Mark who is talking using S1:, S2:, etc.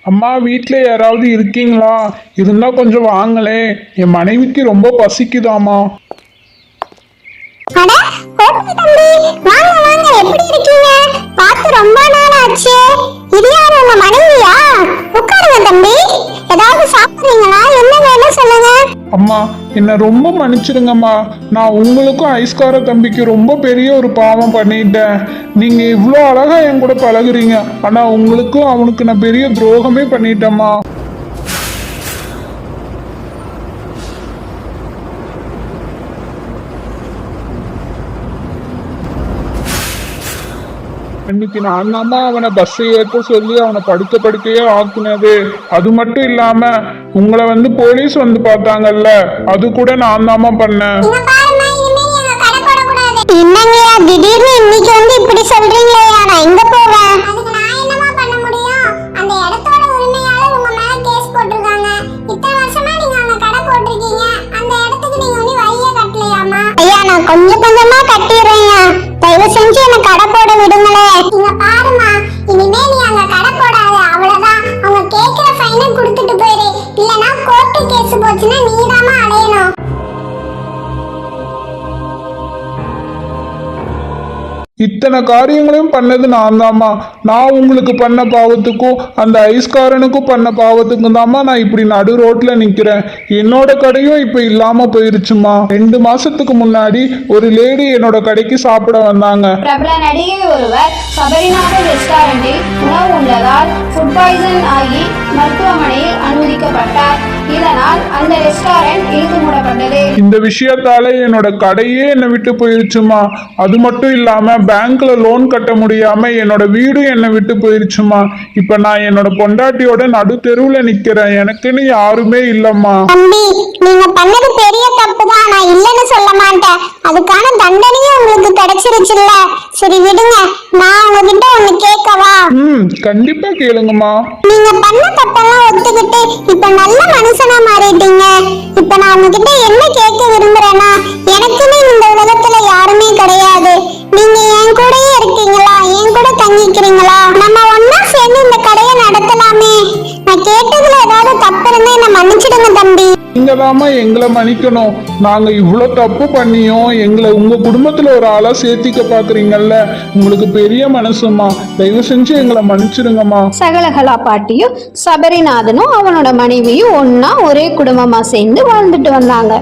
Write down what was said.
S1: அம்மா வீட்டில் யாராவது இருக்கீங்களா? இருந்தா கொஞ்சம் வாங்களே, என் மனைவிக்கு ரொம்ப பசிக்குதாம்மா.
S2: அட ஓகே தம்பி, வாங்க வாங்க, எப்படி இருக்கீங்க? பார்த்து ரொம்ப நாள் ஆச்சு. இது யாரு, உங்க மனைவியா? உட்காருங்க தம்பி. ஏதாவது சாப்பிடுறீங்களா? என்ன வேணும் சொல்லுங்க.
S1: அம்மா என்னை ரொம்ப மன்னிச்சிடுங்கம்மா. நான் உங்களுக்கும் ஐஸ்கார தம்பிக்கு ரொம்ப பெரிய ஒரு பாவம் பண்ணிட்டேன். நீங்க இவ்வளோ அழகா என் கூட பழகுறீங்க, ஆனா உங்களுக்கும் அவனுக்கு நான் பெரிய துரோகமே பண்ணிட்டேம்மா. இன்னைக்கு நான் தாம்மா அவனை பஸ் ஏற்ற சொல்லி அவனை படுக்கையே ஆக்குனது. அது மட்டும் இல்லாம உங்களை வந்து போலீஸ் வந்து பார்த்தாங்கல்ல, அது கூட நான் தாம்மா பண்ணேன்.
S2: என்னங்கய்யா திடீர்னு இன்னைக்கு வந்து இப்படி சொல்றீங்களேயா? நான் எங்க போவேன்? அதுக்கு நான் என்னமா பண்ண முடியும்? அந்த இடத்தோட உரிமையாளர் உங்க மேல கேஸ் போட்டுருக்காங்க. இத்தனை வருஷமா நீங்க அங்க கடை போட்டுருக்கீங்க, அந்த இடத்துக்கு நீங்க வந்து வழியே கட்டலையாமா? ஐயா நான் கொஞ்சம் கொஞ்சமா கட்டிடுறேன்யா, தயவு செஞ்சு என்ன கடை போட விடுங்களே. நீங்க பாருமா, இனிமே நீ அங்க கடை போடாத, அவ்வளவுதான். அவங்க கேக்குற ஃபைனை கொடுத்துட்டு போயிரு, இல்லனா கோர்ட்டு கேஸ் போச்சுன்னா நீதாமா அலையணும்.
S1: இத்தனை காரியங்களையும் பண்ணது நான் தாம்மா. நான் உங்களுக்கு பண்ண பாவத்துக்கும் அந்த ஐஸ்காரனுக்கும் பண்ண பாவத்துக்கும் தாம்மா நான் இப்படி நடு ரோட்ல நிக்கிறேன். என்னோட கடையும் இப்ப இல்லாம போயிருச்சுமா. 2 மாசத்துக்கு முன்னாடி ஒரு லேடி என்னோட கடைக்கு சாப்பிட வந்தாங்க.
S3: பிரபல நடிகை ஒருவர் சபரிநாதன் ரெஸ்டாரண்டில் உணவு உண்டதால் ஃபுட் பாய்சன் ஆகி மருத்துவமனையில் அனுமதிக்கப்பட்டார். இதனால் அந்த ரெஸ்டாரண்ட் இழுத்து மூடப்பட்டது.
S1: இந்த விஷயத்தால என்னோட கடையே என்னை விட்டு போயிருச்சுமா. அது மட்டும் இல்லாம பேங்க்ல லோன் கட்ட முடியாம என்னோட வீடும் என்னை விட்டு போயிருச்சுமா. இப்ப நான் என்னோட பொண்டாட்டியோட நடு தெருவுல நிக்கிறேன். எனக்குன்னு யாருமே இல்லம்மா.
S2: தம்பி நீங்க பண்ணது பெரிய தப்பு தான், நான் இல்லைன்னு சொல்ல மாட்டேன். அதுக்கான தண்டனையும் உங்களுக்கு கிடைச்சிருச்சுல்ல. சரி விடுங்க, நான் உங்ககிட்ட ஒண்ணு கேட்கவா?
S1: கண்டிப்பா கேளுங்கம்மா.
S2: நீங்க பண்ண தப்பெல்லாம் ஒத்துக்கிட்டு இப்ப நல்ல மனுஷனா மாறிட்டீங்க. இப்ப நான் உங்ககிட்ட என்ன கேட்க விரும்புறேன்னா, எனக்குன்னு இந்த உலகத்துல யாருமே கிடையாது. நீங்க என் கூடயே இருக்கீங்களா? என் கூட தங்கிக்கிறீங்களா? நம்ம ஒன்னா சேர்ந்து இந்த கடையை நடத்தலாமே. நான் கேட்டதுல ஏதாவது தப்பு இருந்தா என்ன மன்னிச்சிடுங்க தம்பி.
S1: நீங்க தாமா எங்களை மன்னிக்கணும். நாங்க இவ்வளவு தப்பு பண்ணியும் எங்களை உங்க குடும்பத்துல ஒரு ஆளா சேர்த்திக்க பாக்குறீங்கல்ல, உங்களுக்கு பெரிய மனசுமா. தயவு செஞ்சு எங்களை மன்னிச்சிடுங்கம்மா.
S3: சகலகலா பாட்டியும் சபரிநாதனும் அவனோட மனைவியும் ஒன்னா ஒரே குடும்பமா சேர்ந்து வாழ்ந்துட்டு வந்தாங்க.